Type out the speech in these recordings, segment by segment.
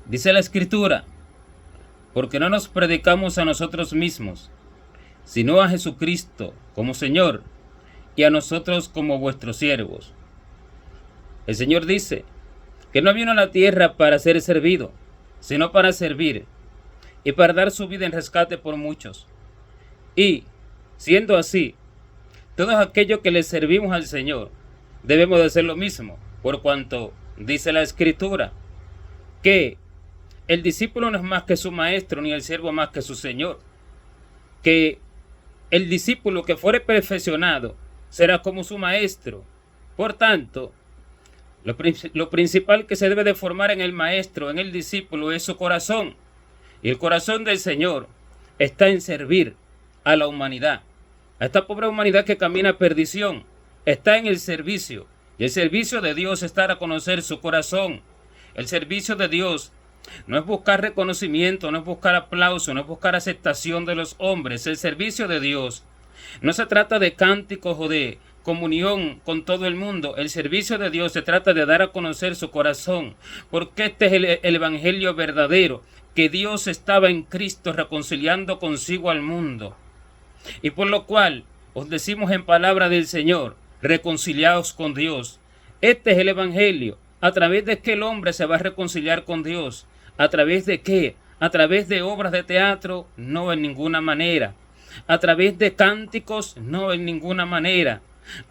Dice la Escritura, porque no nos predicamos a nosotros mismos, sino a Jesucristo como Señor y a nosotros como vuestros siervos. El Señor dice que no vino a la tierra para ser servido, sino para servir y para dar su vida en rescate por muchos. Y, siendo así, todos aquellos que le servimos al Señor debemos de hacer lo mismo, por cuanto dice la Escritura que el discípulo no es más que su maestro, ni el siervo más que su Señor. Que el discípulo que fuere perfeccionado será como su maestro. Por tanto, lo principal que se debe de formar en el maestro, en el discípulo, es su corazón. Y el corazón del Señor está en servir a la humanidad. A esta pobre humanidad que camina a perdición, está en el servicio. Y el servicio de Dios es dar a conocer su corazón. El servicio de Dios no es buscar reconocimiento, no es buscar aplauso, no es buscar aceptación de los hombres. El servicio de Dios no se trata de cánticos o de comunión con todo el mundo. El servicio de Dios se trata de dar a conocer su corazón, porque este es el evangelio verdadero, que Dios estaba en Cristo reconciliando consigo al mundo. Y por lo cual os decimos en palabra del Señor, reconciliaos con Dios. Este es el evangelio, a través de que el hombre se va a reconciliar con Dios. ¿A través de qué? A través de obras de teatro, no en ninguna manera. A través de cánticos, no en ninguna manera.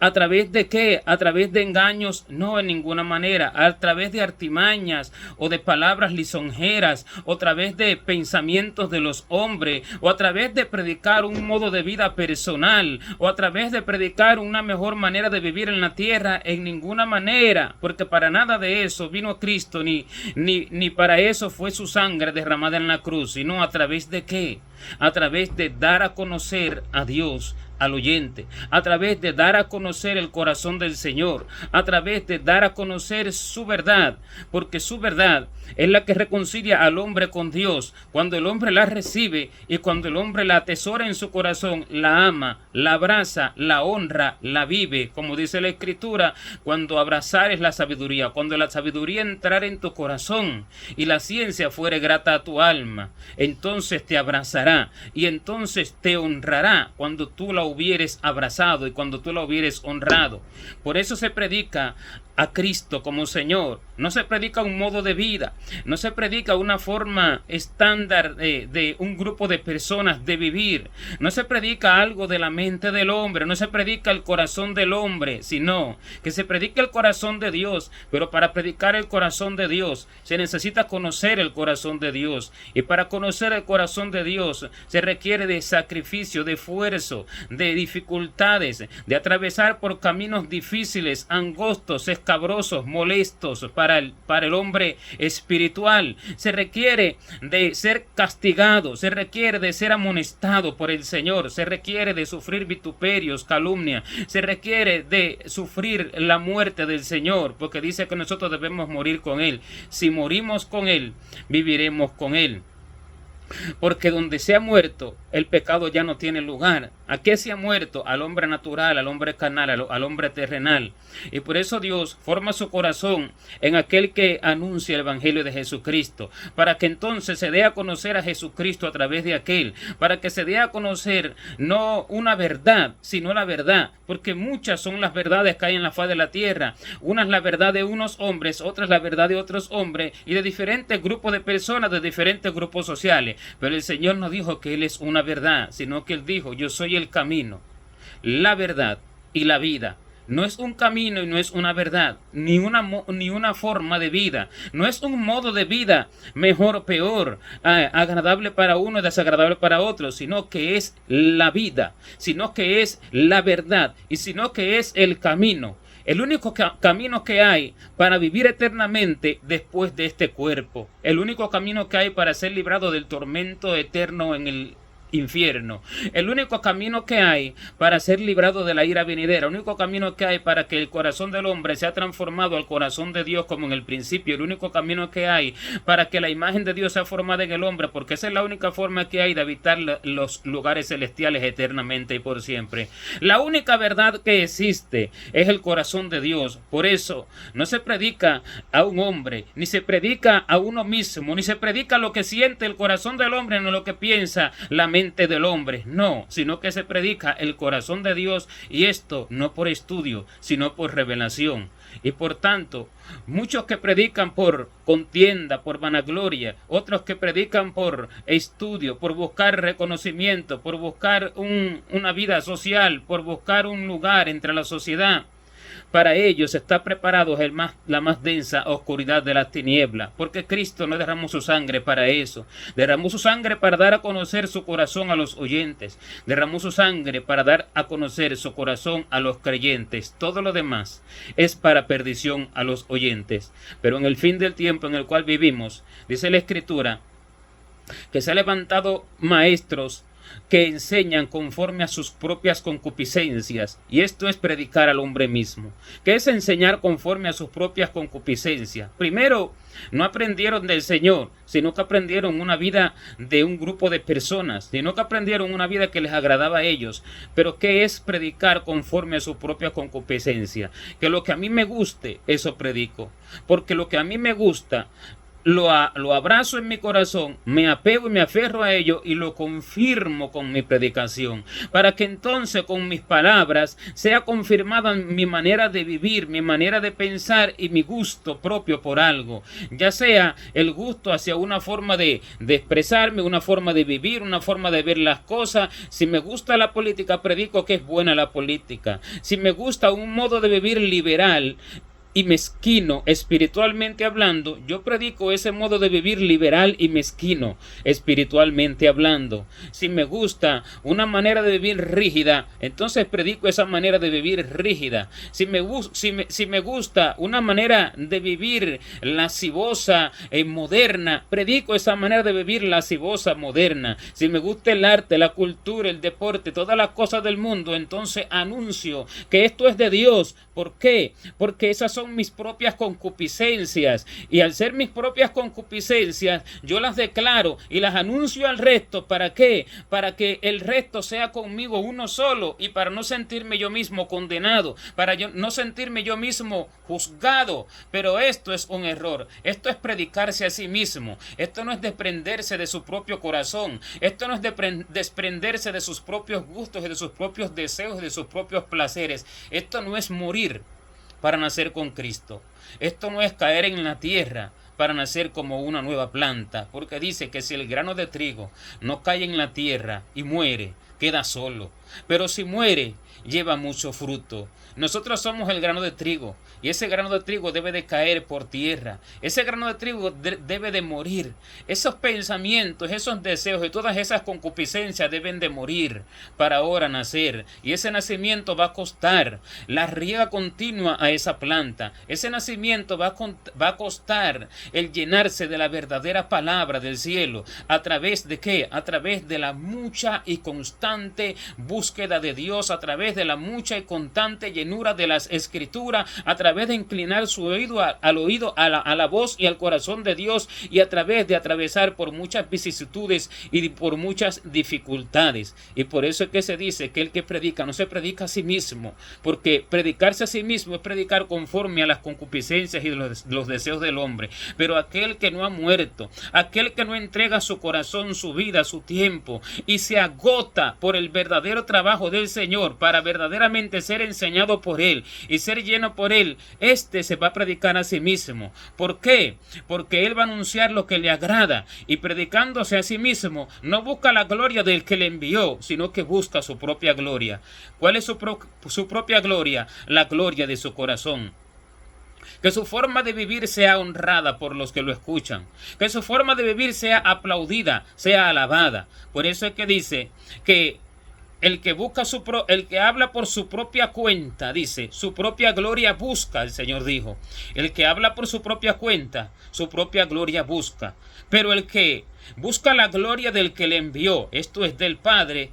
¿A través de qué? A través de engaños, no en ninguna manera. A través de artimañas o de palabras lisonjeras, o a través de pensamientos de los hombres, o a través de predicar un modo de vida personal, o a través de predicar una mejor manera de vivir en la tierra, en ninguna manera, porque para nada de eso vino Cristo, ni para eso fue su sangre derramada en la cruz, sino a través de qué? A través de dar a conocer a Dios al oyente, a través de dar a conocer el corazón del Señor, a través de dar a conocer su verdad, porque su verdad es la que reconcilia al hombre con Dios. Cuando el hombre la recibe y cuando el hombre la atesora en su corazón, la ama, la abraza, la honra, la vive, como dice la Escritura, cuando abrazares la sabiduría, cuando la sabiduría entrara en tu corazón y la ciencia fuere grata a tu alma, entonces te abrazará y entonces te honrará cuando tú la hubieres abrazado y cuando tú la hubieres honrado. Por eso se predica a Cristo como Señor. No se predica un modo de vida, no se predica una forma estándar de un grupo de personas de vivir, no se predica algo de la mente del hombre, no se predica el corazón del hombre, sino que se predica el corazón de Dios. Pero para predicar el corazón de Dios se necesita conocer el corazón de Dios, y para conocer el corazón de Dios se requiere de sacrificio, de esfuerzo, de dificultades, de atravesar por caminos difíciles, angostos, escabrosos, molestos para el hombre espiritual. Se requiere de ser castigado, se requiere de ser amonestado por el Señor, se requiere de sufrir vituperios, calumnia, se requiere de sufrir la muerte del Señor, porque dice que nosotros debemos morir con Él. Si morimos con Él, viviremos con Él. Porque donde se ha muerto, el pecado ya no tiene lugar. ¿A qué se ha muerto? Al hombre natural, al hombre carnal, al hombre terrenal. Y por eso Dios forma su corazón en aquel que anuncia el evangelio de Jesucristo, para que entonces se dé a conocer a Jesucristo a través de aquel, para que se dé a conocer no una verdad, sino la verdad, porque muchas son las verdades que hay en la faz de la tierra. Una es la verdad de unos hombres, otra es la verdad de otros hombres y de diferentes grupos de personas, de diferentes grupos sociales. Pero el Señor no dijo que Él es una verdad, sino que Él dijo: yo soy el camino, la verdad y la vida. No es un camino y no es una verdad, ni una forma de vida. No es un modo de vida mejor o peor, agradable para uno y desagradable para otro, sino que es la vida, sino que es la verdad y sino que es el camino. El único camino que hay para vivir eternamente después de este cuerpo. El único camino que hay para ser librado del tormento eterno en el infierno. El único camino que hay para ser librado de la ira venidera, el único camino que hay para que el corazón del hombre sea transformado al corazón de Dios como en el principio, el único camino que hay para que la imagen de Dios sea formada en el hombre, porque esa es la única forma que hay de habitar los lugares celestiales eternamente y por siempre. La única verdad que existe es el corazón de Dios. Por eso no se predica a un hombre, ni se predica a uno mismo, ni se predica lo que siente el corazón del hombre, no lo que piensa la mente del hombre, no, sino que se predica el corazón de Dios, y esto no por estudio, sino por revelación. Y por tanto, muchos que predican por contienda, por vanagloria, otros que predican por estudio, por buscar reconocimiento, por buscar una vida social, por buscar un lugar entre la sociedad, para ellos está preparado la más densa oscuridad de las tinieblas, porque Cristo no derramó su sangre para eso. Derramó su sangre para dar a conocer su corazón a los oyentes. Derramó su sangre para dar a conocer su corazón a los creyentes. Todo lo demás es para perdición a los oyentes. Pero en el fin del tiempo en el cual vivimos, dice la Escritura, que se han levantado maestros que enseñan conforme a sus propias concupiscencias, y esto es predicar al hombre mismo. ¿Qué es enseñar conforme a sus propias concupiscencias? Primero, no aprendieron del Señor, sino que aprendieron una vida de un grupo de personas, sino que aprendieron una vida que les agradaba a ellos. Pero ¿qué es predicar conforme a su propia concupiscencia? Que lo que a mí me guste, eso predico, porque lo que a mí me gusta lo abrazo en mi corazón, me apego y me aferro a ello y lo confirmo con mi predicación, para que entonces con mis palabras sea confirmada mi manera de vivir, mi manera de pensar y mi gusto propio por algo, ya sea el gusto hacia una forma de expresarme, una forma de vivir, una forma de ver las cosas. Si me gusta la política, predico que es buena la política. Si me gusta un modo de vivir liberal y mezquino espiritualmente hablando, yo predico ese modo de vivir liberal y mezquino espiritualmente hablando. Si me gusta una manera de vivir rígida, entonces predico esa manera de vivir rígida. Si me gusta una manera de vivir lascivosa moderna, predico esa manera de vivir lascivosa moderna. Si me gusta el arte, la cultura, el deporte, todas las cosas del mundo, entonces anuncio que esto es de Dios. ¿Por qué? Porque esas son mis propias concupiscencias, y al ser mis propias concupiscencias yo las declaro y las anuncio al resto. ¿Para qué? Para que el resto sea conmigo uno solo, y para no sentirme yo mismo condenado, para no sentirme yo mismo juzgado. Pero esto es un error. Esto es predicarse a sí mismo. Esto no es desprenderse de su propio corazón. Esto no es desprenderse de sus propios gustos y de sus propios deseos y de sus propios placeres. Esto no es morir para nacer con Cristo. Esto no es caer en la tierra para nacer como una nueva planta, porque dice que si el grano de trigo no cae en la tierra y muere, queda solo, pero si muere, lleva mucho fruto. Nosotros somos el grano de trigo, y ese grano de trigo debe de caer por tierra. Ese grano de trigo debe de morir. Esos pensamientos, esos deseos y todas esas concupiscencias deben de morir para ahora nacer. Y ese nacimiento va a costar la riega continua a esa planta. Ese nacimiento va a costar el llenarse de la verdadera palabra del cielo. ¿A través de qué? A través de la mucha y constante búsqueda de Dios, a través de la mucha y constante llenura de las Escrituras, a través de inclinar su oído al oído, a la voz y al corazón de Dios, y a través de atravesar por muchas vicisitudes y por muchas dificultades. Y por eso es que se dice que el que predica no se predica a sí mismo, porque predicarse a sí mismo es predicar conforme a las concupiscencias y los deseos del hombre. Pero aquel que no ha muerto, aquel que no entrega su corazón, su vida, su tiempo, y se agota por el verdadero trabajo del Señor para verdaderamente ser enseñado por Él y ser lleno por Él, este se va a predicar a sí mismo. ¿Por qué? Porque Él va a anunciar lo que le agrada, y predicándose a sí mismo no busca la gloria del que le envió, sino que busca su propia gloria. ¿Cuál es su propia gloria? La gloria de su corazón. Que su forma de vivir sea honrada por los que lo escuchan. Que su forma de vivir sea aplaudida, sea alabada. Por eso es que dice que El que busca el que habla por su propia cuenta, dice, su propia gloria busca, el Señor dijo. El que habla por su propia cuenta, su propia gloria busca. Pero el que busca la gloria del que le envió, esto es del Padre,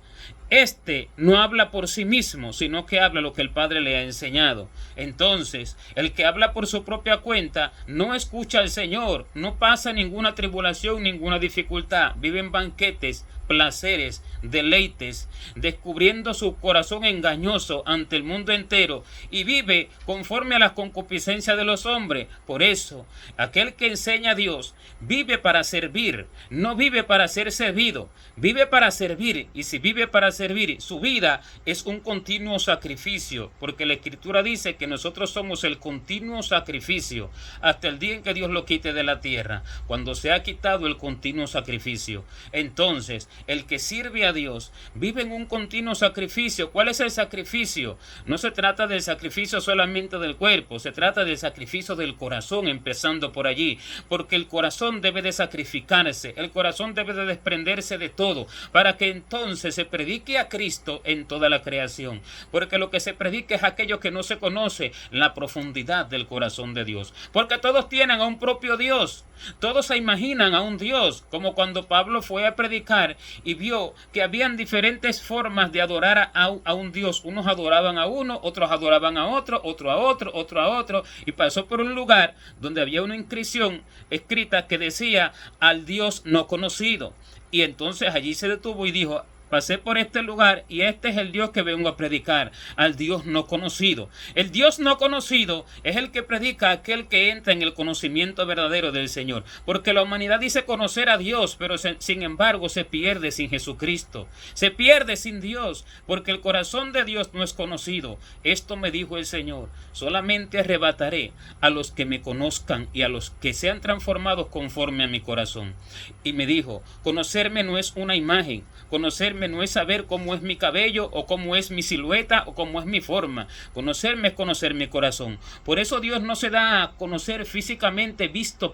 este no habla por sí mismo, sino que habla lo que el Padre le ha enseñado. Entonces, el que habla por su propia cuenta no escucha al Señor, no pasa ninguna tribulación, ninguna dificultad, vive en banquetes, placeres, deleites, descubriendo su corazón engañoso ante el mundo entero y vive conforme a las concupiscencias de los hombres. Por eso, aquel que enseña a Dios vive para servir, no vive para ser servido, vive para servir, y si vive para servir, su vida es un continuo sacrificio, porque la Escritura dice que nosotros somos el continuo sacrificio hasta el día en que Dios lo quite de la tierra, cuando se ha quitado el continuo sacrificio. Entonces, el que sirve a Dios vive en un continuo sacrificio. ¿Cuál es el sacrificio? No se trata del sacrificio solamente del cuerpo, se trata del sacrificio del corazón, empezando por allí, porque el corazón debe de sacrificarse, el corazón debe de desprenderse de todo, para que entonces se predique a Cristo en toda la creación, porque lo que se predica es aquello que no se conoce, la profundidad del corazón de Dios, porque todos tienen a un propio Dios, todos se imaginan a un Dios, como cuando Pablo fue a predicar y vio que habían diferentes formas de adorar a un Dios. Unos adoraban a uno, otros adoraban a otro, otro a otro, otro a otro, y pasó por un lugar donde había una inscripción escrita que decía al Dios no conocido, y entonces allí se detuvo y dijo: pasé por este lugar y este es el Dios que vengo a predicar, al Dios no conocido. El Dios no conocido es el que predica a aquel que entra en el conocimiento verdadero del Señor. Porque la humanidad dice conocer a Dios, pero sin embargo se pierde sin Jesucristo. Se pierde sin Dios, porque el corazón de Dios no es conocido. Esto me dijo el Señor: solamente arrebataré a los que me conozcan y a los que sean transformados conforme a mi corazón. Y me dijo: conocerme no es una imagen, conocerme no es saber cómo es mi cabello o cómo es mi silueta o cómo es mi forma. Conocerme es conocer mi corazón. Por eso Dios no se da a conocer físicamente visto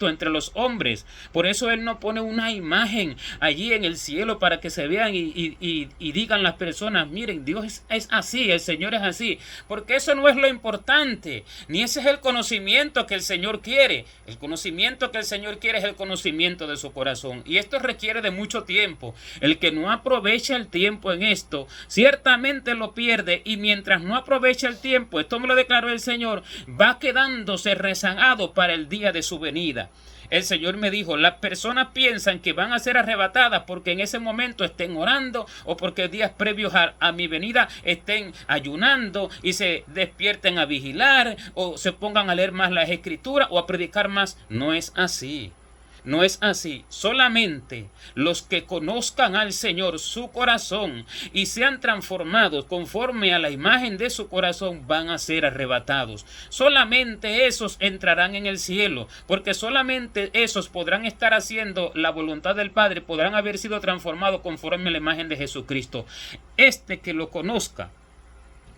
entre los hombres. Por eso Él no pone una imagen allí en el cielo para que se vean y digan las personas: miren, Dios es así, el Señor es así. Porque eso no es lo importante, ni ese es el conocimiento que el Señor quiere. El conocimiento que el Señor quiere es el conocimiento de su corazón, y esto requiere de mucho tiempo. El que no aprovecha el tiempo en esto ciertamente lo pierde, y mientras no aprovecha el tiempo, esto me lo declaró el Señor, va quedándose rezagado para el día de su venida. El Señor me dijo: las personas piensan que van a ser arrebatadas porque en ese momento estén orando, o porque días previos a mi venida estén ayunando y se despierten a vigilar, o se pongan a leer más las Escrituras o a predicar más. No es así. No es así. Solamente los que conozcan al Señor, su corazón, y sean transformados conforme a la imagen de su corazón, van a ser arrebatados. Solamente esos entrarán en el cielo, porque solamente esos podrán estar haciendo la voluntad del Padre, podrán haber sido transformados conforme a la imagen de Jesucristo. Este que lo conozca,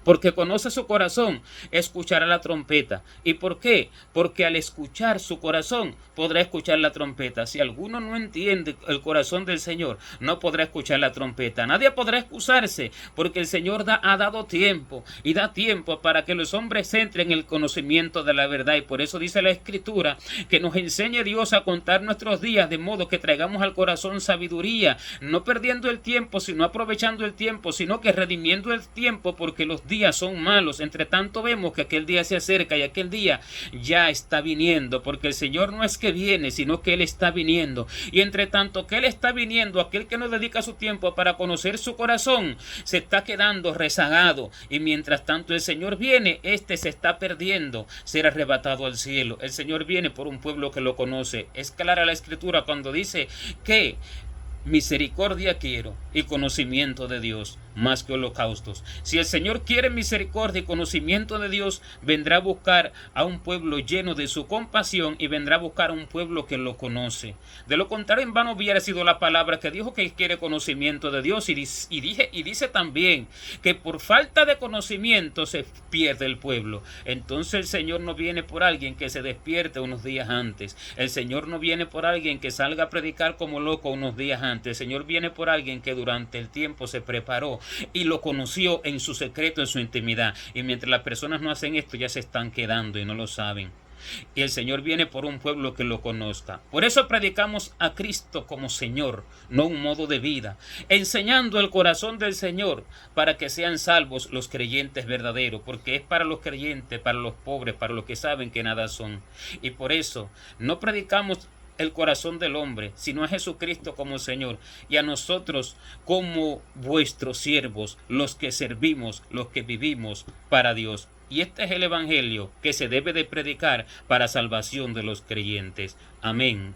porque conoce su corazón, escuchará la trompeta. ¿Y por qué? Porque al escuchar su corazón podrá escuchar la trompeta. Si alguno no entiende el corazón del Señor, no podrá escuchar la trompeta. Nadie podrá excusarse, porque el Señor ha dado tiempo, y da tiempo para que los hombres entren en el conocimiento de la verdad. Y por eso dice la Escritura que nos enseñe Dios a contar nuestros días, de modo que traigamos al corazón sabiduría, no perdiendo el tiempo, sino aprovechando el tiempo, sino que redimiendo el tiempo, porque los días son malos. Entre tanto vemos que aquel día se acerca, y aquel día ya está viniendo, porque el Señor no es que viene, sino que Él está viniendo. Y entre tanto que Él está viniendo, aquel que no dedica su tiempo para conocer su corazón se está quedando rezagado, y mientras tanto el Señor viene, este se está perdiendo, será arrebatado al cielo. El Señor viene por un pueblo que lo conoce. Es clara la Escritura cuando dice que misericordia quiero y conocimiento de Dios, más que holocaustos. Si el Señor quiere misericordia y conocimiento de Dios, vendrá a buscar a un pueblo lleno de su compasión y vendrá a buscar a un pueblo que lo conoce. De lo contrario, en vano hubiera sido la palabra que dijo que quiere conocimiento de Dios, y dice también que por falta de conocimiento se pierde el pueblo. Entonces el Señor no viene por alguien que se despierte unos días antes. El Señor no viene por alguien que salga a predicar como loco unos días antes. El Señor viene por alguien que durante el tiempo se preparó y lo conoció en su secreto, en su intimidad. Y mientras las personas no hacen esto, ya se están quedando y no lo saben. Y el Señor viene por un pueblo que lo conozca. Por eso predicamos a Cristo como Señor, no un modo de vida, enseñando el corazón del Señor para que sean salvos los creyentes verdaderos, porque es para los creyentes, para los pobres, para los que saben que nada son. Y por eso no predicamos el corazón del hombre, sino a Jesucristo como Señor, y a nosotros como vuestros siervos, los que servimos, los que vivimos para Dios. Y este es el evangelio que se debe de predicar para salvación de los creyentes. Amén.